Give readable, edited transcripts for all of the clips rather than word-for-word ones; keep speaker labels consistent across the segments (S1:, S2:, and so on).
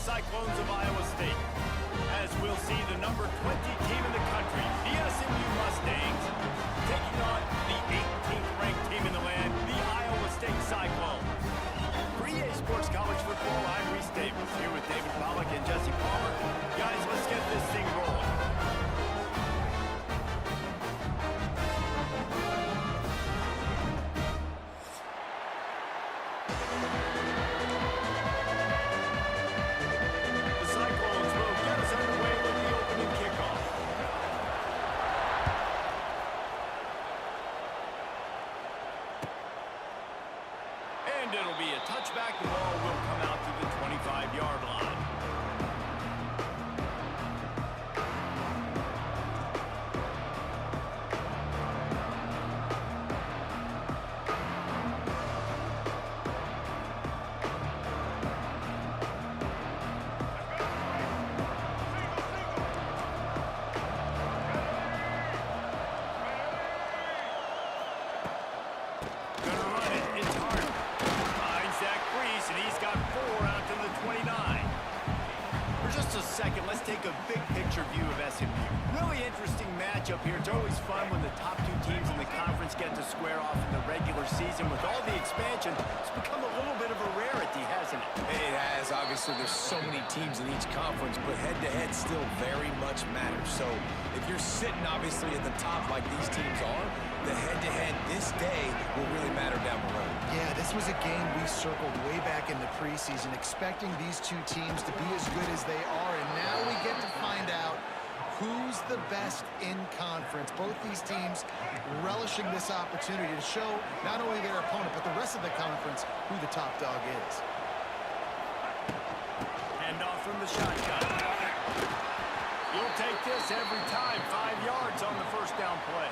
S1: Cyclones of Iowa State. As we'll see the number 20 team in the country, the SMU Mustangs, taking on the 18th ranked team in the land, the Iowa State Cyclones. For EA Sports College Football, I'm Reese Davis, here with David Pollack and Jesse Palmer. Guys, let's get this thing rolling. And it'll be a touchback. The ball will come out to the 25-yard line. Second, let's take a big picture view of SMU. Really interesting matchup here. It's always fun when the top two teams in the conference get to square off in the regular season. With all the expansion, it's become a little bit of a rarity, hasn't it?
S2: It has. Obviously, there's so many teams in each conference, but head-to-head still very much matters. So if you're sitting, obviously, at the top like these teams are, the head-to-head this day will really matter down the road.
S3: Yeah, this was a game we circled way back in the preseason, expecting these two teams to be as good as they are, and now we get to find out who's the best in conference. Both these teams relishing this opportunity to show not only their opponent, but the rest of the conference who the top dog is.
S1: Hand off from the shotgun. You'll take this every time. 5 yards on the first down play.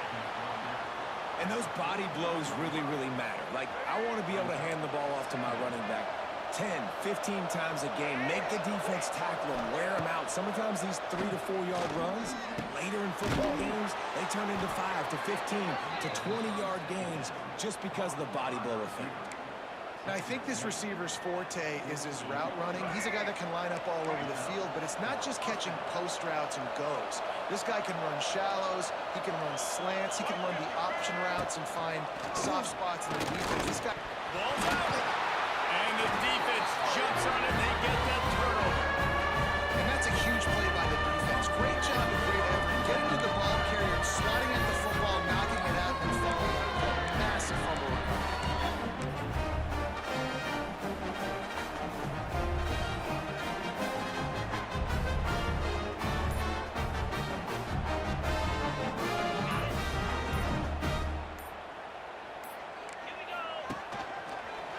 S2: And those body blows really, really matter. Like, I want to be able to hand the ball off to my running back 10, 15 times a game. Make the defense tackle them, wear them out. Sometimes these 3 to 4 yard runs, later in football games, they turn into 5 to 15 to 20-yard gains just because of the body blow effect.
S3: Now, I think this receiver's forte is his route running. He's a guy that can line up all over the field, but it's not just catching post routes and goes. This guy can run shallows, he can run slants, he can run the option routes and find soft spots in the defense. This guy...
S1: Ball's out. And the defense jumps on it, they get that turnover.
S3: And that's a huge play by the defense. Great job and great effort. Getting to the ball carrier, swatting at the football, knocking it out, and following a massive fumble recovery.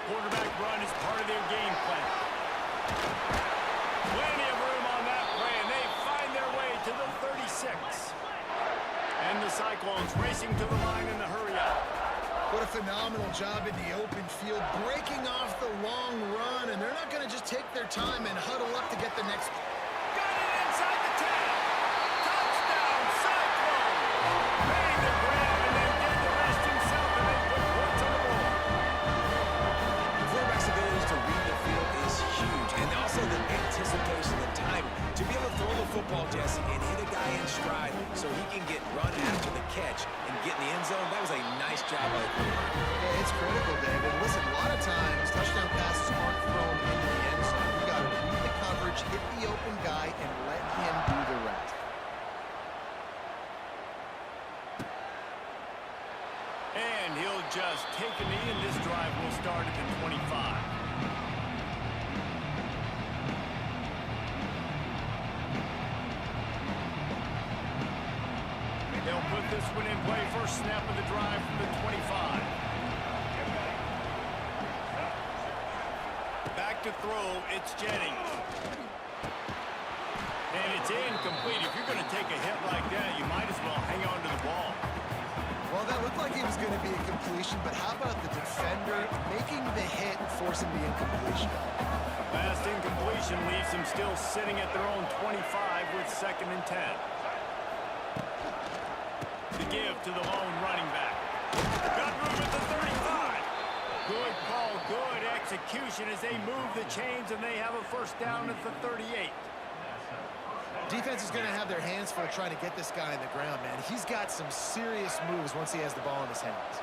S1: Quarterback run is part of their game plan. Plenty of room on that play, and they find their way to the 36. And the Cyclones racing to the line in the hurry-up.
S3: What a phenomenal job in the open field, breaking off the long run, and they're not going to just take their time and huddle up to get the next...
S1: Got it inside the 10. Touchdown, Cyclones! Made the grab and then did the rest himself, and they put points on the board.
S2: The quarterback's ability to read the field is huge, and also the anticipation, the time to be able to throw the football, Jesse, and hit a guy in stride so he can get run after the catch and get in the end zone. That was a nice job by the quarterback.
S3: Yeah, it's critical, David. Listen, a lot of times, touchdown passes aren't thrown into the end zone. You got to read the coverage, hit the open guy, and let him do the rest.
S1: And he'll just take a knee, and this drive will start at the 25. They'll put this one in play. First snap of the drive from the 25. Back to throw, it's Jennings. And it's incomplete. If you're going to take a hit like that, you might as well hang on to the ball.
S3: Well, that looked like it was going to be a completion, but how about the defender making the hit and forcing the incompletion?
S1: Fast incompletion leaves them still sitting at their own 25 with 2nd and 10. The give to the lone running back. Got room at the 35. Good call, good execution as they move the chains and they have a first down at the 38.
S3: Defense is going to have their hands full trying to get this guy on the ground, man. He's got some serious moves once he has the ball in his hands.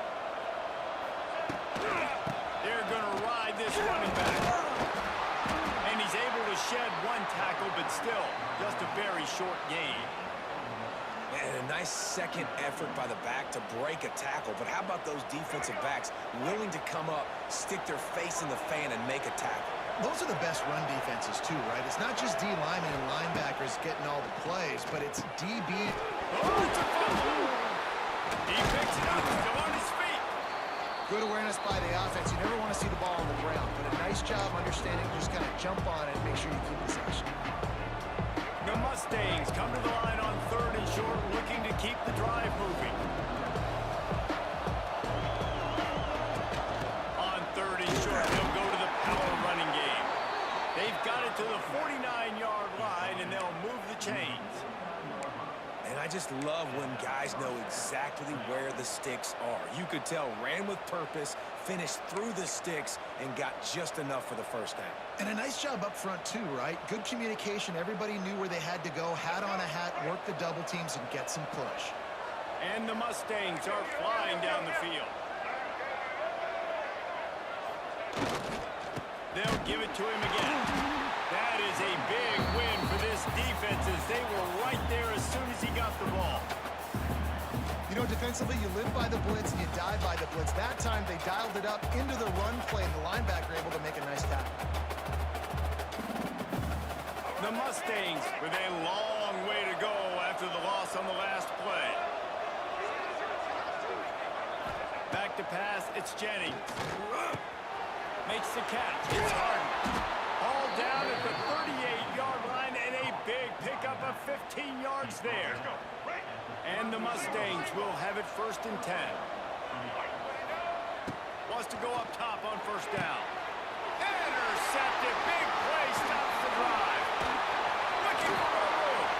S1: They're going to ride this running back. And he's able to shed one tackle, but still, just a very short gain.
S2: And a nice second effort by the back to break a tackle. But how about those defensive backs willing to come up, stick their face in the fan, and make a tackle?
S3: Those are the best run defenses, too, right? It's not just D linemen and linebackers getting all the plays, but it's DB.
S1: Oh, it's a fumble! He picks it up, still on his feet.
S3: Good awareness by the offense. You never want to see the ball on the ground, but a nice job understanding just kind of jump on it and make sure you keep possession.
S1: The Mustangs come to the line on 3rd and short, looking to keep the drive moving. On 3rd and short, they'll go to the power running game. They've got it to the 49-yard line, and they'll move the chains.
S2: And I just love when guys know exactly where the sticks are. You could tell ran with purpose, finished through the sticks, and got just enough for the first down.
S3: And a nice job up front, too, right? Good communication. Everybody knew where they had to go. Hat on a hat, work the double teams, and get some push.
S1: And the Mustangs are flying down the field. They'll give it to him again. That is a big win for this defense as they were right there as soon as he got the ball.
S3: You know, defensively, you live by the blitz and you die by the blitz. That time, they dialed it up into the run play, and the linebacker able to make a nice tackle.
S1: The Mustangs with a long way to go after the loss on the last play. Back to pass, it's Jennings. Makes the catch, it's Harden. All down at the 38-yard line, and a big pickup of 15 yards there. And the Mustangs will have it 1st and 10. Wants to go up top on 1st down. Intercepted, big play, stops the drive. Looking for a move.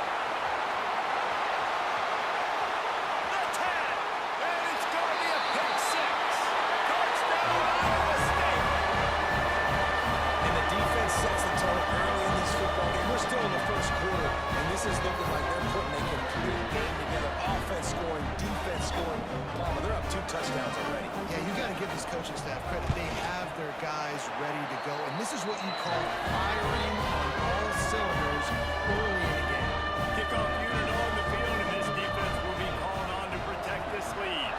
S1: The tag, and it's going to be a pick 6. Touchdown, Iowa State.
S2: And the defense sets the tone early in this football game. We're still in the first quarter, and this is looking like they're putting a complete game together. Offense scoring, defense scoring. Palmer, they're up 2 touchdowns already.
S3: Yeah, you got to give this coaching staff credit. They have their guys ready to go, and this is what you call firing on all cylinders early in the game.
S1: Kickoff unit on the field, and this defense will be called on to protect this lead.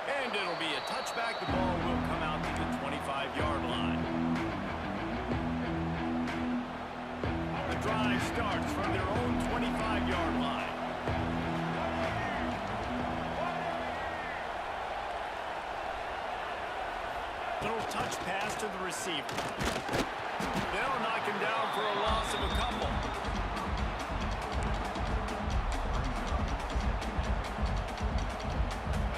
S1: And it'll be a touchback. The ball will come out to the 25-yard line. The drive starts from their own 25-yard line. Little touch pass to the receiver. They'll knock him down for a loss of a couple.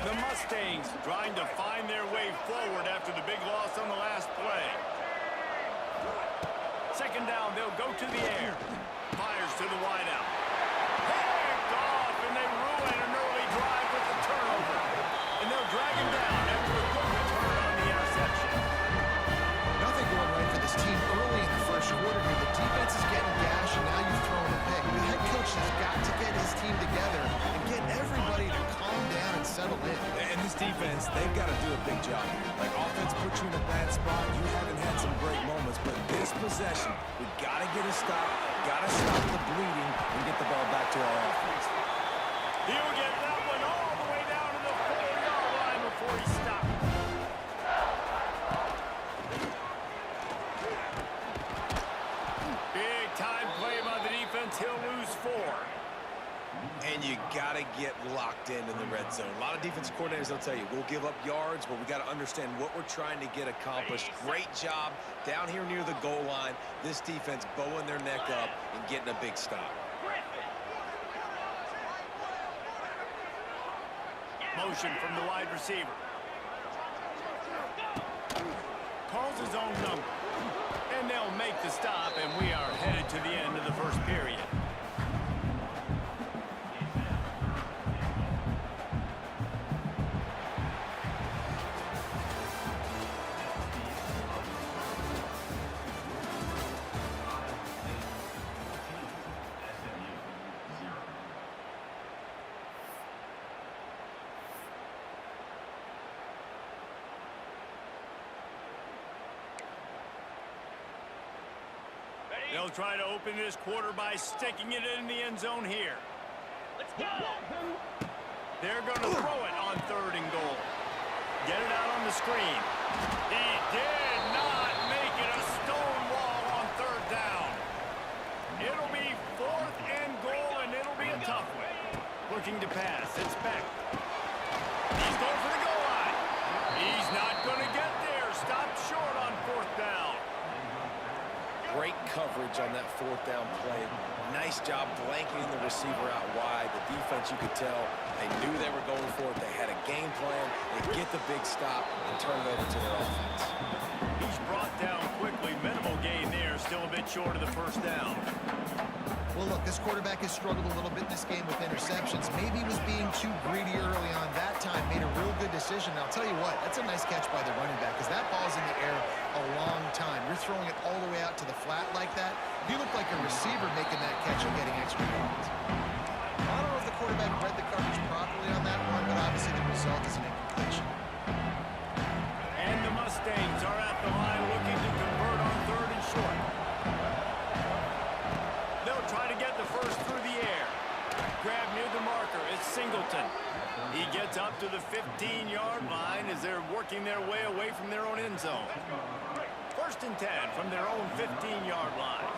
S1: The Mustangs trying to find their way forward after the big loss on the last play. 2nd down, they'll go to the air. Fires to the wideout. Picked off, and they ruin an early drive with the turnover. And they'll drag him down after a good return on the interception.
S3: Nothing going right for this team early in the first quarter here. The defense is getting gashed, and now you've thrown a pick. The head coach has got to get his team together and get everybody to calm down and settle in.
S2: And this defense, they've got to do a big job here. Like, offense puts you in a bad spot. You haven't had some great moments, but this possession, we got to get a stop, got to stop the bleeding, and get the ball back to our offense.
S1: He'll get that one all the way down to the 4-yard line before he stops. Big time play by the defense. He'll lose 4.
S2: And you got to get locked in the red zone. A lot of defensive coordinators, they'll tell you, we'll give up yards, but we got to understand what we're trying to get accomplished. Great job down here near the goal line. This defense bowing their neck up and getting a big stop.
S1: Motion from the wide receiver. Calls his own number. And they'll make the stop, and we are headed to the end of the first period. They'll try to open this quarter by sticking it in the end zone here. Let's go. They're going to throw it on 3rd and goal. Get it out on the screen. He did not make it a stone wall on 3rd down. It'll be 4th and goal, and it'll be a tough one. Looking to pass. It's Beck. He's going for the goal line. He's not going to get there. Stopped short on 4th down.
S2: Great coverage on that 4th down play. Nice job blanketing the receiver out wide. The defense, you could tell, they knew they were going for it. They had a game plan. They get the big stop and turn it over to their offense.
S1: He's brought down quickly. Minimal gain there. Still a bit short of the 1st down.
S3: Well, look, this quarterback has struggled a little bit in this game with interceptions. Maybe he was being too greedy early on. That time made a real good decision. And I'll tell you what, that's a nice catch by the running back because that ball's in the air a long time. You're throwing it all the way out to the flat like that. You look like a receiver making that catch and getting extra yards. I don't know if the quarterback read the coverage properly on that one, but obviously the result is an incompletion.
S1: And the Mustangs are at the line looking to convert on 3rd and short. They'll try to get the first through the air. Grab near the marker. It's Singleton. He gets up to the 15-yard line as they're working their way away from their own end zone. 1st and 10 from their own 15-yard line.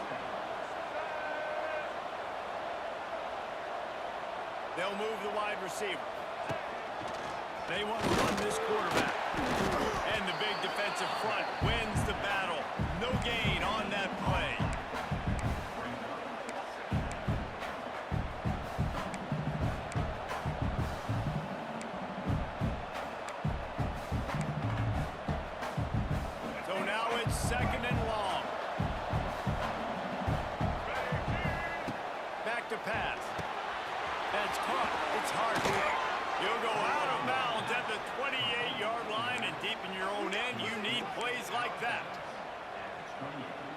S1: They'll move the wide receiver. They want to run this quarterback. And the big defensive front wins the battle. No gain on that play. So now it's 2nd and long. Back to pass. That's caught. It's hard to hit. You'll go out of bounds at the 28-yard line, and deep in your own end, you need plays like that.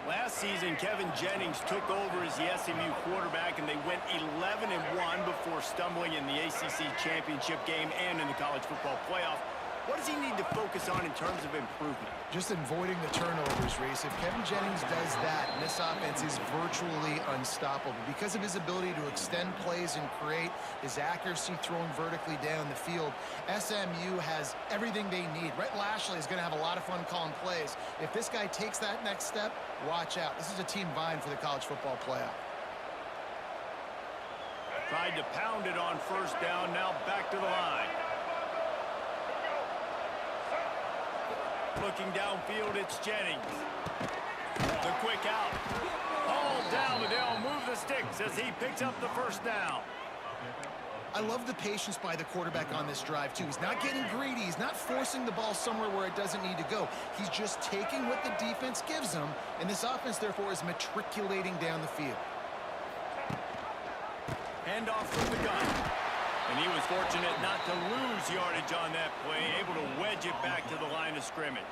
S1: Last season, Kevin Jennings took over as the SMU quarterback, and they went 11-1 before stumbling in the ACC championship game and in the college football playoff. What does he need to focus on in terms of improvement?
S3: Just avoiding the turnovers, Reese. If Kevin Jennings does that, this offense is virtually unstoppable because of his ability to extend plays and create, his accuracy throwing vertically down the field. SMU has everything they need. Rhett Lashley is going to have a lot of fun calling plays. If this guy takes that next step, watch out. This is a team vying for the college football playoff.
S1: Tried to pound it on 1st down, now back to the line. Looking downfield, it's Jennings. The quick out. All down, but they'll move the sticks as he picks up the 1st down.
S3: I love the patience by the quarterback on this drive, too. He's not getting greedy. He's not forcing the ball somewhere where it doesn't need to go. He's just taking what the defense gives him, and this offense, therefore, is matriculating down the field.
S1: Handoff from the gun. And he was fortunate not to lose yardage on that play, able to wedge it back to the line of scrimmage.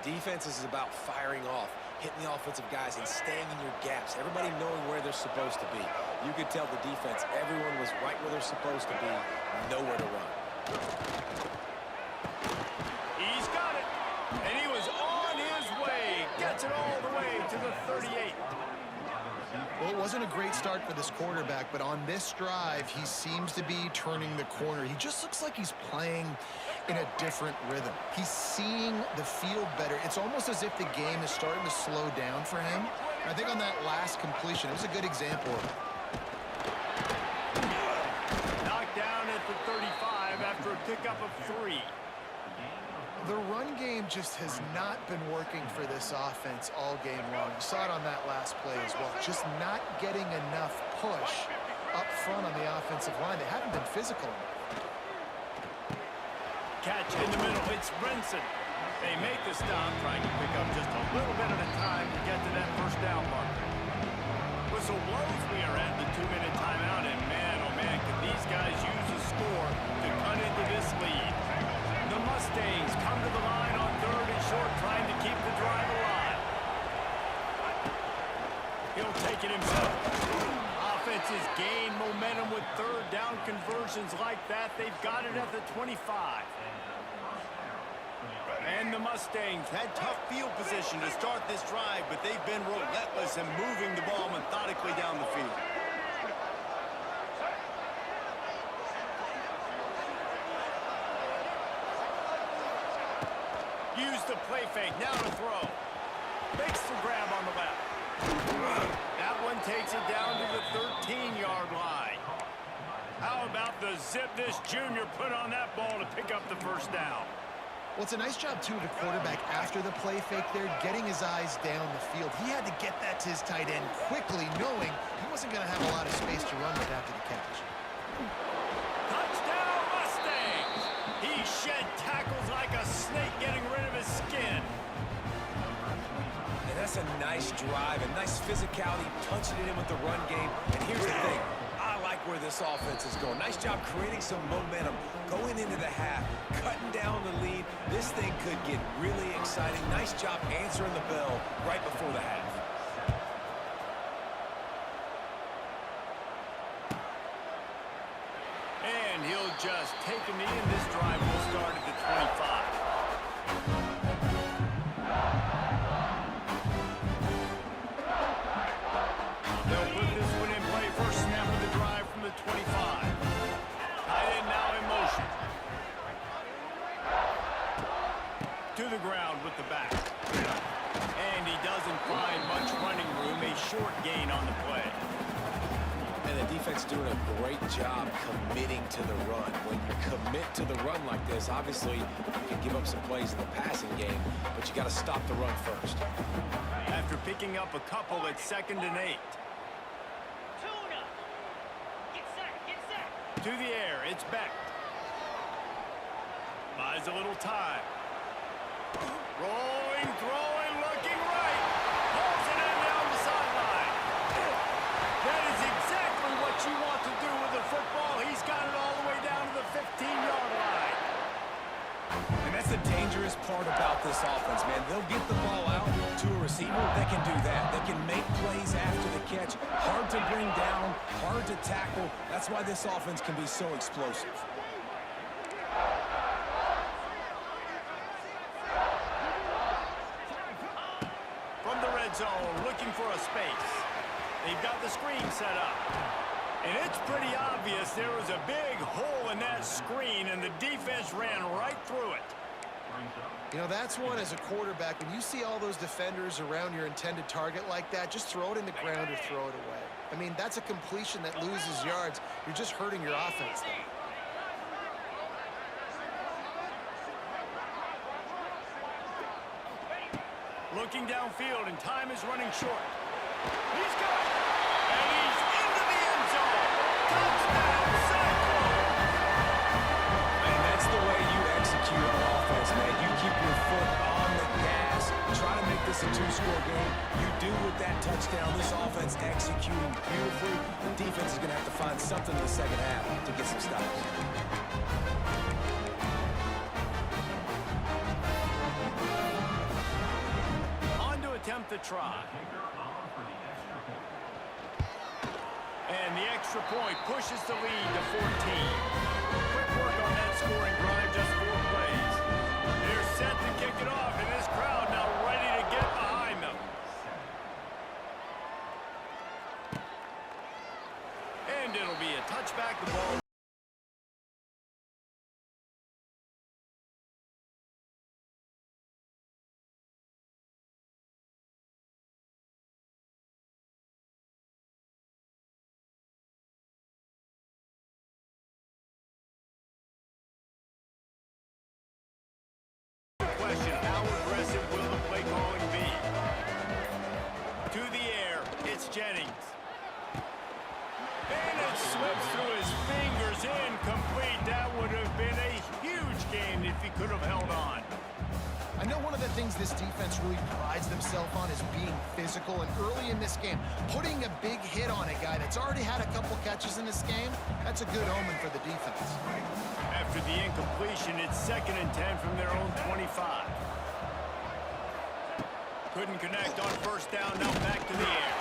S2: Defense is about firing off, hitting the offensive guys and staying in your gaps, everybody knowing where they're supposed to be. You could tell the defense, everyone was right where they're supposed to be, nowhere to run.
S1: He's got it, and he was on his way, gets it all the way to the 38.
S3: Well, it wasn't a great start for this quarterback, but on this drive, he seems to be turning the corner. He just looks like he's playing in a different rhythm. He's seeing the field better. It's almost as if the game is starting to slow down for him. I think on that last completion, it was a good example of it.
S1: Knocked down at the 35 after a pickup of 3.
S3: The run game just has not been working for this offense all game long. You saw it on that last play as well. Just not getting enough push up front on the offensive line. They haven't been physical enough.
S1: Catch in the middle. It's Brinson. They make the stop, trying to pick up just a little bit at a time to get to that 1st down marker. Whistle blows. We are at the 2-minute timeout, and man, oh man, can these guys use a score to cut into this lead. The Mustangs come to the line on 3rd and short, trying to keep the drive alive. He'll take it himself. Offenses gain momentum with 3rd down conversions like that. They've got it at the 25. And the Mustangs had tough field position to start this drive, but they've been relentless in moving the ball methodically down the field. Use the play fake, now to throw. Makes the grab on the left. That one takes it down to the 13-yard line. How about the zip this junior put on that ball to pick up the first down?
S3: Well, it's a nice job, too, of the quarterback after the play fake there, getting his eyes down the field. He had to get that to his tight end quickly, knowing he wasn't going to have a lot of space to run with after the catch.
S1: Touchdown, Mustangs! He shed tackles like a snake getting rid of his skin.
S2: And that's a nice drive, a nice physicality, punching it in with the run game. And here's the thing. I like where this offense is going. Nice job creating some momentum, going into the half, cutting down the lead. This thing could get really exciting. Nice job answering the bell right before the half.
S1: And he'll just take a knee, and this drive will start at the 25. They'll put this one in play. First snap of the drive from the 25. Tight end now in motion. To the ground with the back. And he doesn't find much running room. A short gain on the play.
S2: And the defense doing a great job committing to the run. When you commit to the run like this, obviously you can give up some plays in the passing game, but you got to stop the run first.
S1: After picking up a couple at 2nd and 8. To the air, it's Beck. Buys a little time. Rolling, throwing, looking right. Pulls it in down the sideline. That is exactly what you want to do with the football. He's got it all the way down to the 15-yard line.
S2: And that's the dangerous part about this offense, man. They'll get the ball out to a receiver. They can do that. They can make plays after the catch. Hard to bring down, hard to tackle. That's why this offense can be so explosive.
S1: From the red zone, looking for a space. They've got the screen set up. And it's pretty obvious there was a big hole in that screen, and the defense ran right through it.
S3: You know, that's one as a quarterback. When you see all those defenders around your intended target like that, just throw it in the ground or throw it away. I mean, that's a completion that loses yards. You're just hurting your offense there.
S1: Looking downfield, and time is running short. He's got it! And he's into the end zone! Touchdown, Cyclone!
S2: And that's the way you execute on offense, man. You keep your foot on the gas, try to make this a two-score game. You do with that touchdown. This offense executing beautifully. The defense is going to have to find something in the second half to get some stops.
S1: Attempt to try. And the extra point pushes the lead to 14. Quick work on that scoring drive, just 4 plays. They're set to kick it off, and this crowd now ready to get behind them. And it'll be a touchback. The ball. Question, how aggressive will the play calling be? To the air, it's Jennings. And it slips through his fingers, incomplete. That would have been a huge gain if he could have held on.
S3: I know one of the things this defense really prides themselves on is being physical, and early in this game, putting a big hit on a guy that's already had a couple catches in this game, that's a good omen for the defense.
S1: After the incompletion, it's 2nd and 10 from their own 25. Couldn't connect on first down, now back to the air.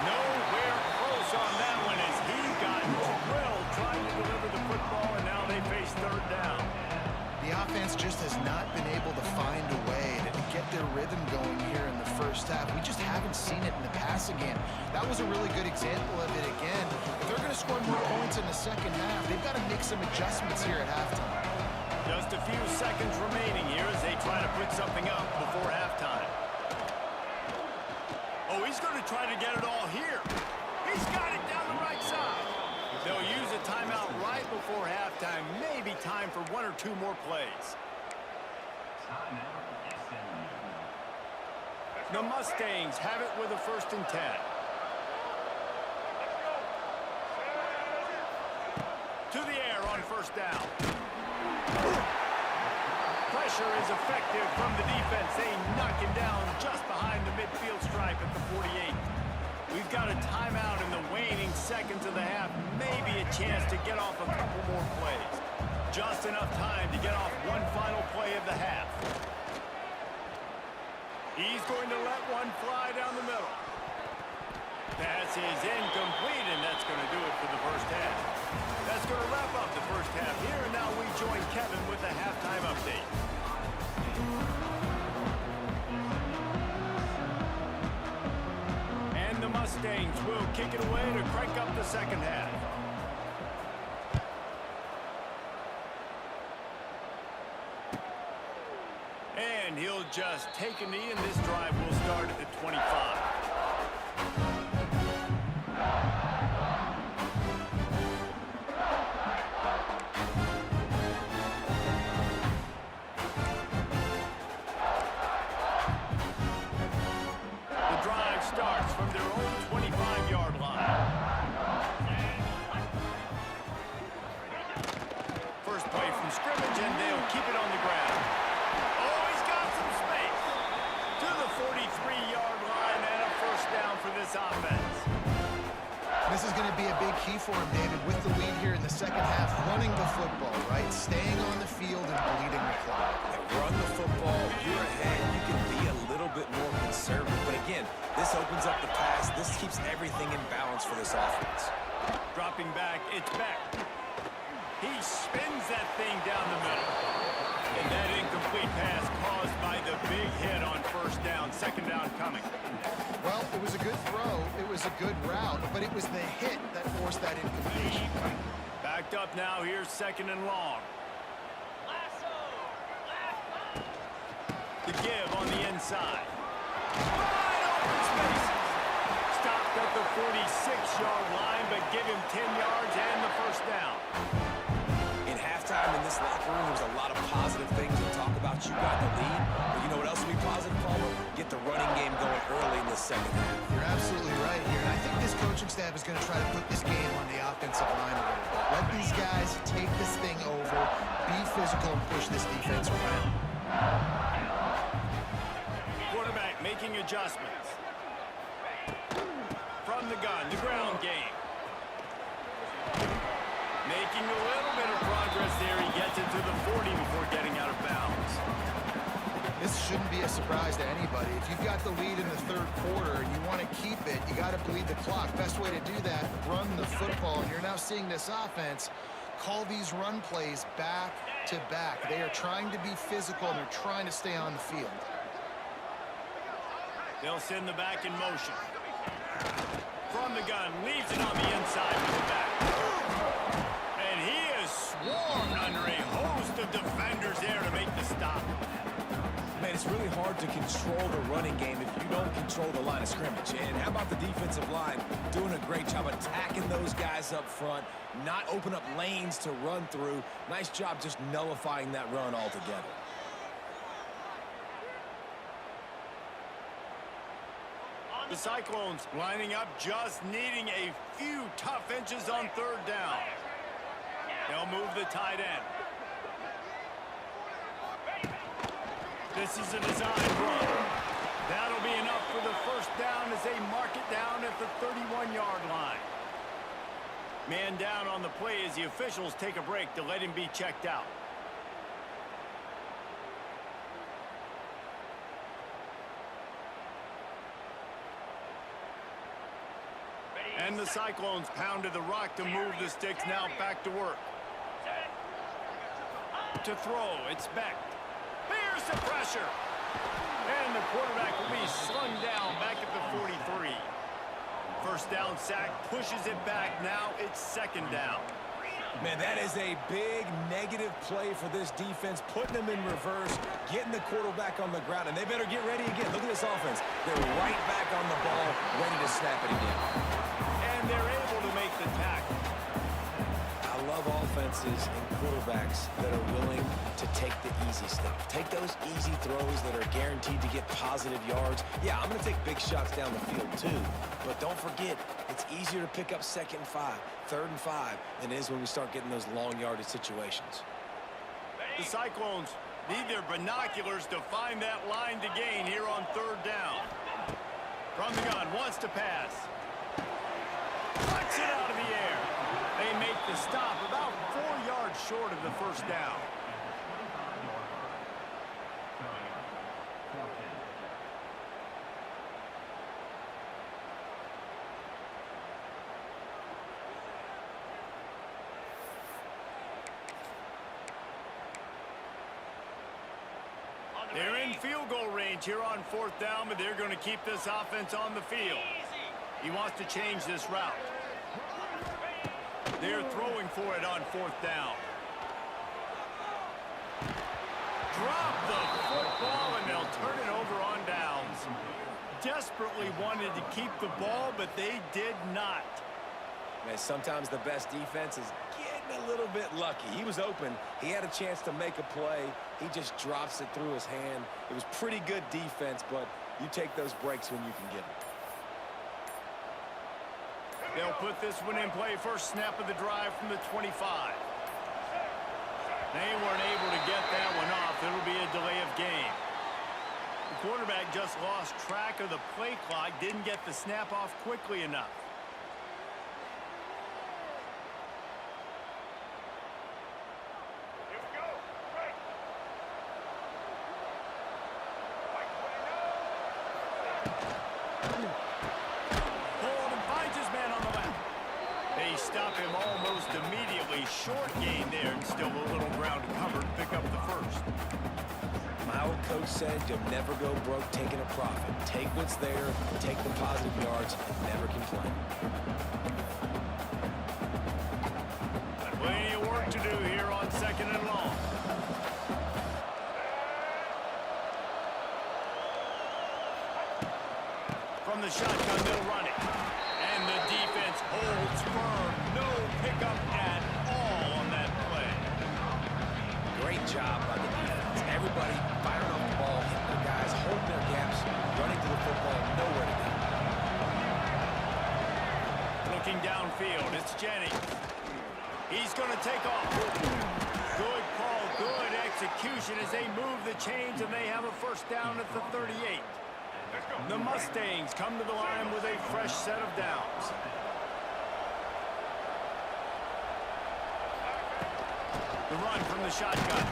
S1: Nowhere close on that one as he got drilled trying to deliver the football, and now they face 3rd down.
S3: The offense just has not been able to find a way to get their rhythm going here in the first half. We just haven't seen it in the passing game. That was a really good example of it again. If they're going to score more points in the second half, they've got to make some adjustments here at halftime.
S1: Just a few seconds remaining here as they try to put something up before halftime. Oh, he's going to try to get it all here. He's got it down the right side. They'll use a timeout right before halftime. Maybe time for one or two more plays. The Mustangs have it with a 1st and 10. To the air on 1st down. Pressure is effective from the defense. They knock him down just behind the midfield stripe at the 48. We've got a timeout in the waning seconds of the half. Maybe a chance to get off a couple more plays. Just enough time to get off one final play of the half. He's going to let one fly down the middle. Pass is incomplete, and that's going to do it for the first half. That's going to wrap up the first half here, and now we join Kevin with the halftime update. And the Mustangs will kick it away to crank up the second half. And he'll just take a knee, and this drive will start at the 25. Starts from their own 25-yard line. First play from scrimmage, and they'll keep it on the ground. Oh, he's got some space. To the 43-yard line, and a 1st down for this offense.
S3: This is going to be a big key for him, David, with the lead here in the second half, running the football, right? Staying on the field and bleeding the clock.
S2: Run the football, you're ahead, you can be a little bit more conservative. But again, this opens up the pass. This keeps everything in balance for this offense.
S1: Dropping back, it's back. He spins that thing down the middle. And that incomplete pass caused by the big hit on 1st down, 2nd down coming.
S3: Well, it was a good throw, it was a good route, but it was the hit that forced that incompletion.
S1: Backed up now, here's 2nd and long. The give on the inside. Wide open spaces. Stopped at the 46-yard line, but give him 10 yards and the 1st down.
S2: In halftime in this locker room, there's a lot of positive things to talk about. You got the lead, but you know what else will be positive, Palmer? Get the running game going early in the second half.
S3: You're absolutely right here, and I think this coaching staff is going to try to put this game on the offensive line a little bit. Let these guys take this thing over, be physical, and push this defense around.
S1: Quarterback making adjustments. From the gun, the ground game. Making a little bit of progress there. He gets it to the 40 before getting out of bounds.
S3: This shouldn't be a surprise to anybody. If you've got the lead in the 3rd quarter and you want to keep it, you got to bleed the clock. Best way to do that, run the football. And you're now seeing this offense call these run plays back to back. They are trying to be physical, and they're trying to stay on the field.
S1: They'll send the back in motion. From the gun, leaves it on the inside with the back. And he is swarmed under a host of defenders there to make the stop.
S2: Man, it's really hard to control the running game if you don't control the line of scrimmage. And how about the defensive line doing a great job attacking those guys up front, not open up lanes to run through. Nice job just nullifying that run altogether.
S1: The Cyclones lining up, just needing a few tough inches on 3rd down. They'll move the tight end. This is a design run. That'll be enough for the 1st down as they mark it down at the 31-yard line. Man down on the play as the officials take a break to let him be checked out. And the Cyclones pounded the rock to move the sticks, now back to work. To throw, it's Beck. Here's the pressure. And the quarterback will be slung down back at the 43. First down sack, pushes it back. Now it's second down.
S2: Man, that is a big negative play for this defense, putting them in reverse, getting the quarterback on the ground, and they better get ready again. Look at this offense. They're right back on the ball, ready to snap it again.
S1: And they're able to make the tackle.
S2: I love offenses and quarterbacks that are willing to take the easy stuff. Take those easy throws that are guaranteed to get positive yards. Yeah, I'm going to take big shots down the field too, but don't forget, it's easier to pick up 2nd and 5, 3rd and 5 than it is when we start getting those long yardage situations.
S1: The Cyclones need their binoculars to find that line to gain here on 3rd down. From the gun, wants to pass. Flex it out of the air. They make the stop about 4 yards short of the first down. They're in field goal range here on 4th down, but they're going to keep this offense on the field. He wants to change this route. They're throwing for it on 4th down. Drop the football, and they'll turn it over on downs. Desperately wanted to keep the ball, but they did not.
S2: Man, sometimes the best defense is getting a little bit lucky. He was open. He had a chance to make a play. He just drops it through his hand. It was pretty good defense, but you take those breaks when you can get them.
S1: They'll put this one in play. First snap of the drive from the 25. They weren't able to get that one off. It'll be a delay of game. The quarterback just lost track of the play clock, didn't get the snap off quickly enough. Stop him almost immediately. Short gain there, and still a little ground to cover to pick up the first.
S2: My old coach said you'll never go broke taking a profit. Take what's there, take the positive yards, and never complain.
S1: Plenty of work to do here on 2nd and long. From the shotgun, they'll run it. And the defense holds firm. No pickup at all on that play.
S2: Great job by the defense. Everybody firing off the ball, hitting their guys, holding their gaps, running to the football, nowhere to go.
S1: Looking downfield, it's Jennings. He's going to take off. Good call, good execution as they move the chains, and they have a first down at the 38. The Mustangs come to the line with a fresh set of downs. The run from the shotgun.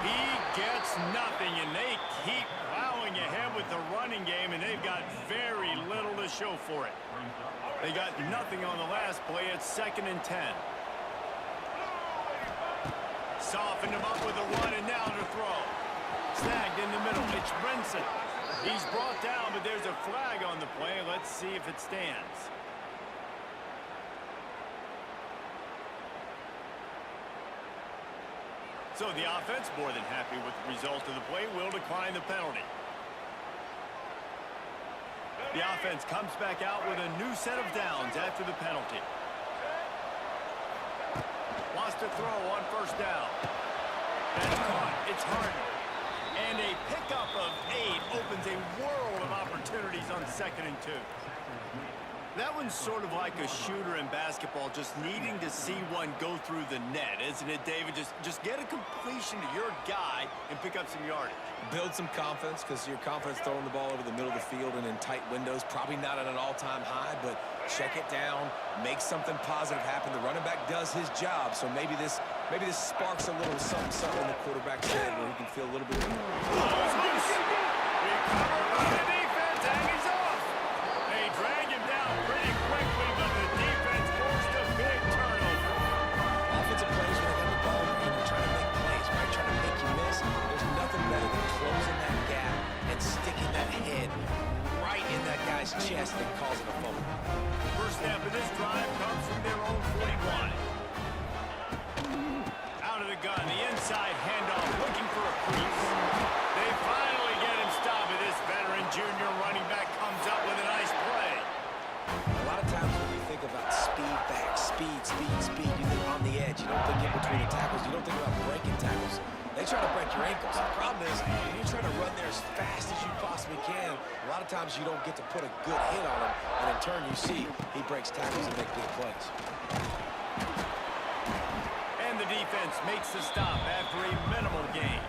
S1: He gets nothing, and they keep plowing ahead with the running game, and they've got very little to show for it. They got nothing on the last play. It's 2nd and 10. Softened him up with a run, and now to throw. Snagged in the middle. It's Brinson. He's brought down, but there's a flag on the play. Let's see if it stands. So the offense, more than happy with the result of the play, will decline the penalty. The offense comes back out with a new set of downs after the penalty. Wants to throw on first down. That's caught. It's Harden. And a pickup of 8 opens a world of opportunities on 2nd and 2. That one's sort of like a shooter in basketball, just needing to see one go through the net, isn't it, David? Just get a completion to your guy and pick up some yardage.
S2: Build some confidence, because your confidence throwing the ball over the middle of the field and in tight windows, probably not at an all-time high, but check it down, make something positive happen. The running back does his job, so maybe this sparks a little something in the quarterback's head where he can feel a little bit.
S1: Recovered by the defense, and he's off. They drag him down pretty quickly, but the defense forced a big turnover.
S2: Offensive players, when they got the ball, they're trying to make plays, right? trying to break your ankles. The problem is, when you're trying to run there as fast as you possibly can, a lot of times you don't get to put a good hit on him, and in turn you see he breaks tackles and makes big plays.
S1: And the defense makes the stop after a minimal gain.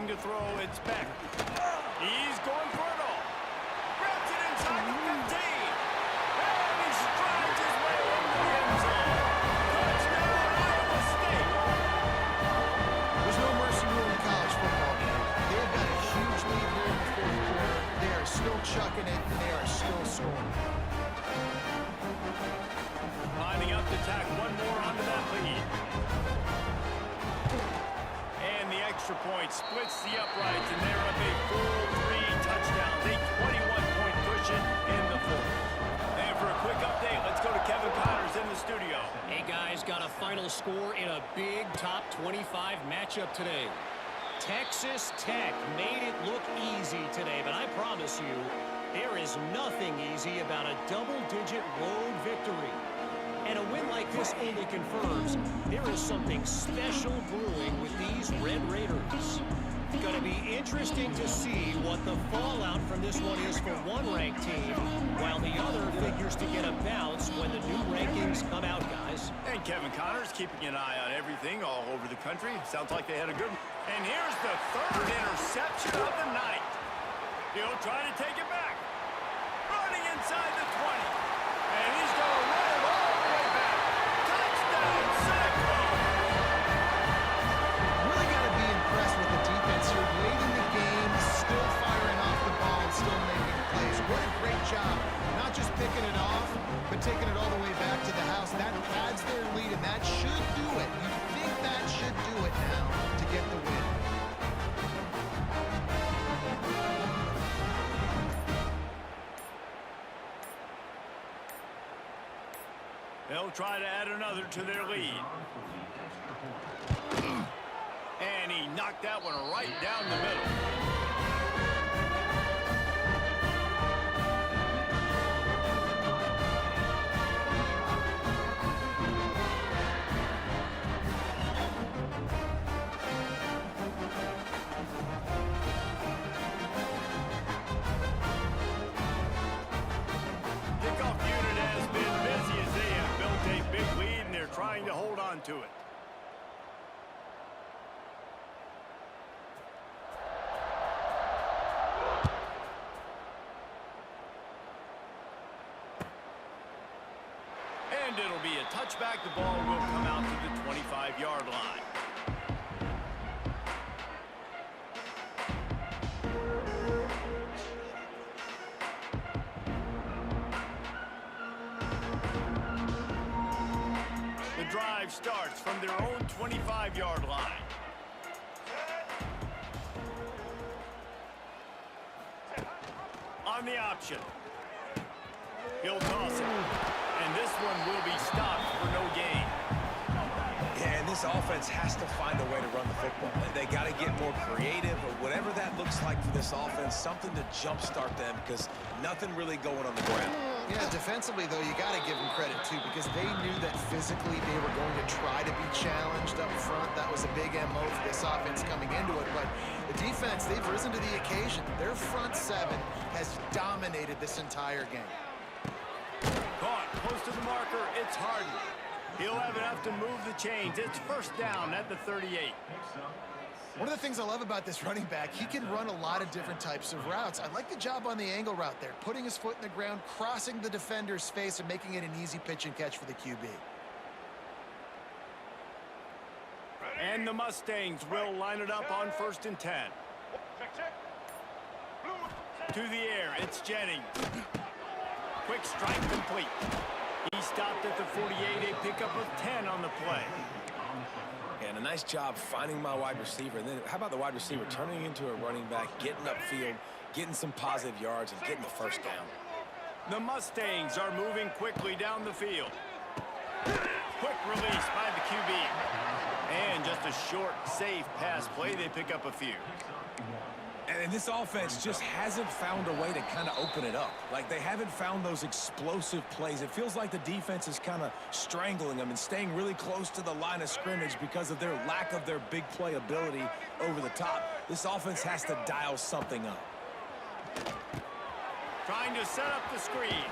S1: To throw, it's back. He's going for it all. Grabs it inside the 15. And he strides his way into the end zone. Touchdown, Iowa State.
S3: There's no mercy rule in college football, man. They've got a huge lead here in the fourth quarter. They are still chucking it, and they are still scoring.
S1: Lining up to tack one more onto that lead. Extra point splits the uprights, and they're up a full 3 touchdowns, a 21-point cushion in the fourth. And for a quick update, let's go to Kevin Connors in the studio.
S4: Hey guys, got a final score in a big top 25 matchup today. Texas Tech made it look easy today, but I promise you, there is nothing easy about a double-digit road victory. And a win like this only confirms there is something special brewing with these Red Raiders. Going to be interesting to see what the fallout from this one is for one ranked team, while the other figures to get a bounce when the new rankings come out, guys.
S1: And Kevin Connors keeping an eye on everything all over the country. Sounds like they had a good one. And here's the third interception of the night. He'll try to take it back. Running inside the 20. And he's going to run it all the way back. Touchdown, Cyclone!
S3: Really got to be impressed with the defense here. Late in the game, still firing off the ball and still making plays. What a great job. Not just picking it off, but taking it all the way back to the house. That adds their lead, and that should do it. You think that should do it now to get the win.
S1: They'll try to add another to their lead. And he knocked that one right down the middle. Kickoff unit has been busy as they have built a big lead, and they're trying to hold on to it. And it'll be a touchback. The ball will come out to the 25-yard line. The drive starts from their own 25-yard line. On the option. He'll toss it. And this one will be stopped for no gain.
S2: Yeah, and this offense has to find a way to run the football. They got to get more creative, or whatever that looks like for this offense, something to jumpstart them, because nothing really going on the ground.
S3: Yeah, defensively, though, you got to give them credit, too, because they knew that physically they were going to try to be challenged up front. That was a big MO for this offense coming into it. But the defense, they've risen to the occasion. Their front seven has dominated this entire game.
S1: Caught close to the marker. It's Harden. He'll have enough to move the chains. It's first down at the 38.
S3: One of the things I love about this running back, he can run a lot of different types of routes. I like the job on the angle route there, putting his foot in the ground, crossing the defender's face, and making it an easy pitch and catch for the QB.
S1: And the Mustangs will line it up on 1st and 10. To the air, it's Jennings. Quick strike complete. He stopped at the 48, a pickup of 10 on the play.
S2: And a nice job finding my wide receiver. And then how about the wide receiver turning into a running back, getting upfield, getting some positive yards, and getting the first down.
S1: The Mustangs are moving quickly down the field. Quick release by the QB. And just a short, safe pass play. They pick up a few.
S2: And this offense just hasn't found a way to kind of open it up. Like, they haven't found those explosive plays. It feels like the defense is kind of strangling them and staying really close to the line of scrimmage because of their lack of their big play ability over the top. This offense has to dial something up.
S1: Trying to set up the screen.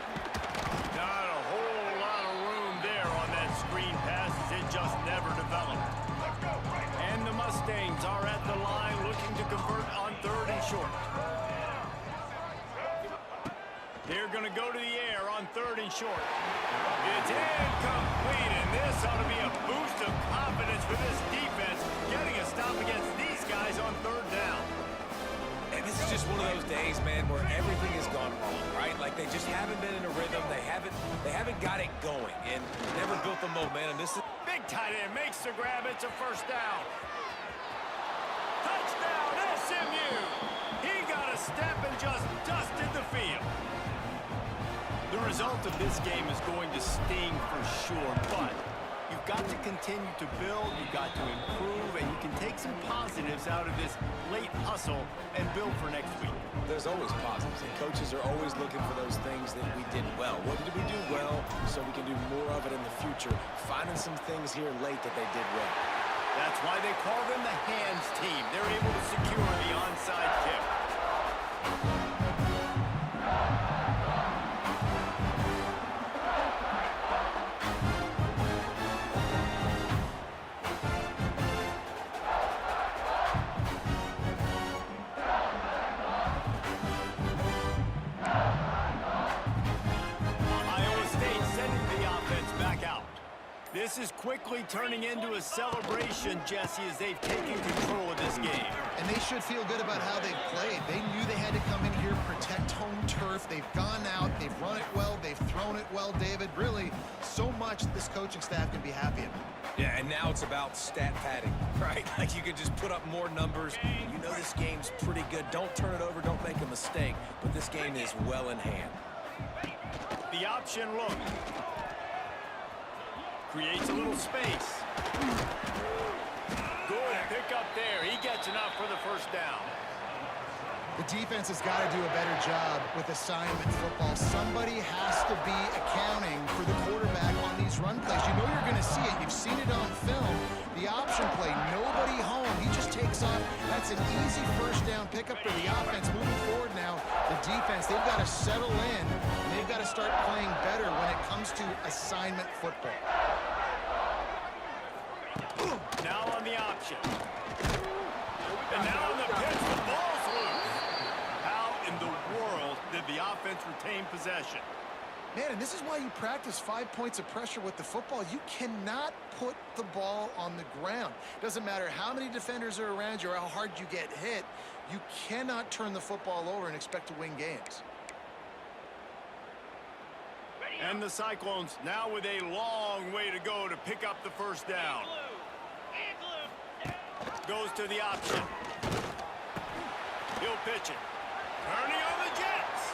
S1: Not a whole lot of room there on that screen pass as it just never developed. And the Mustangs are at the line looking to convert on 3rd and short. They're going to go to the air on 3rd and short. It's incomplete, and this ought to be a boost of confidence for this defense, getting a stop against these guys on 3rd down.
S2: And this is just one of those days, man, where everything has gone wrong, right? Like, they just haven't been in a rhythm. They haven't got it going and never built the momentum. This is
S1: big tight end makes the grab. It's a 1st down. Touchdown, SMU. He got a step and just dusted the field. The result of this game is going to sting for sure, but you've got to continue to build, you've got to improve, and you can take some positives out of this late hustle and build for next week.
S2: There's always positives, and coaches are always looking for those things that we did well. What did we do well so we can do more of it in the future? Finding some things here late that they did well.
S1: That's why they call them the hands team. They're able to secure the onside kick. This is quickly turning into a celebration, Jesse, as they've taken control of this game.
S3: And they should feel good about how they've played. They knew they had to come in here, protect home turf. They've gone out, they've run it well, they've thrown it well, David. Really, so much that this coaching staff can be happy about.
S2: Yeah, and now it's about stat padding, right? Like, you could just put up more numbers. You know this game's pretty good. Don't turn it over, don't make a mistake. But this game is well in hand.
S1: The option look. Creates a little space. Good pick up there. He gets enough for the 1st down.
S3: The defense has got to do a better job with assignment football. Somebody has to be accounting for the quarterback on these run plays. You know you're going to see it. You've seen it on film. The option play, nobody home. He just takes off. That's an easy 1st down pickup for the offense. Moving forward now, the defense, they've got to settle in, and they've got to start playing better when it comes to assignment football.
S1: Now on the option. And now on the pitch, the ball's loose. How in the world did the offense retain possession?
S3: Man, and this is why you practice 5 points of pressure with the football. You cannot put the ball on the ground. Doesn't matter how many defenders are around you or how hard you get hit. You cannot turn the football over and expect to win games.
S1: And the Cyclones now with a long way to go to pick up the 1st down. Goes to the option. He'll pitch it. Turning on the Jets.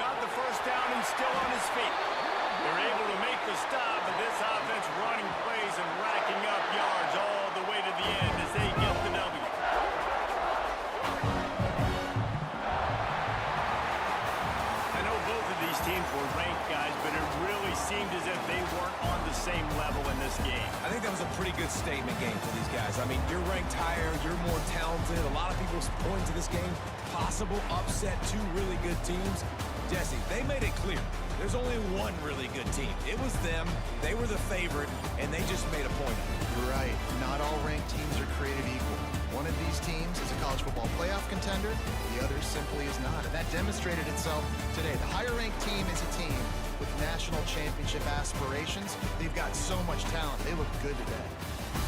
S1: Got the 1st down and still on his feet. They're able to make the stop, but this offense running plays and racking up yards all the way to the end as they get the W. I know both of these teams were ranked, guys, but it really seemed as if they weren't on the same level in this game.
S2: I think that was a pretty good statement game for these guys. I mean, you're ranked higher, you're more talented. A lot of people point to this game. Possible upset, 2 really good teams. Jesse, they made it clear. There's only one really good team. It was them. They were the favorite, and they just made a point of it.
S3: You're right. Not all ranked teams are created equal. One of these teams is a college football playoff contender. The other simply is not. And that demonstrated itself today. The higher-ranked team is a team with national championship aspirations. They've got so much talent. They look good today.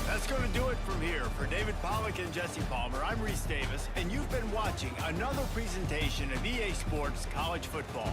S1: That's going to do it from here. For David Pollack and Jesse Palmer, I'm Reese Davis, and you've been watching another presentation of EA Sports College Football.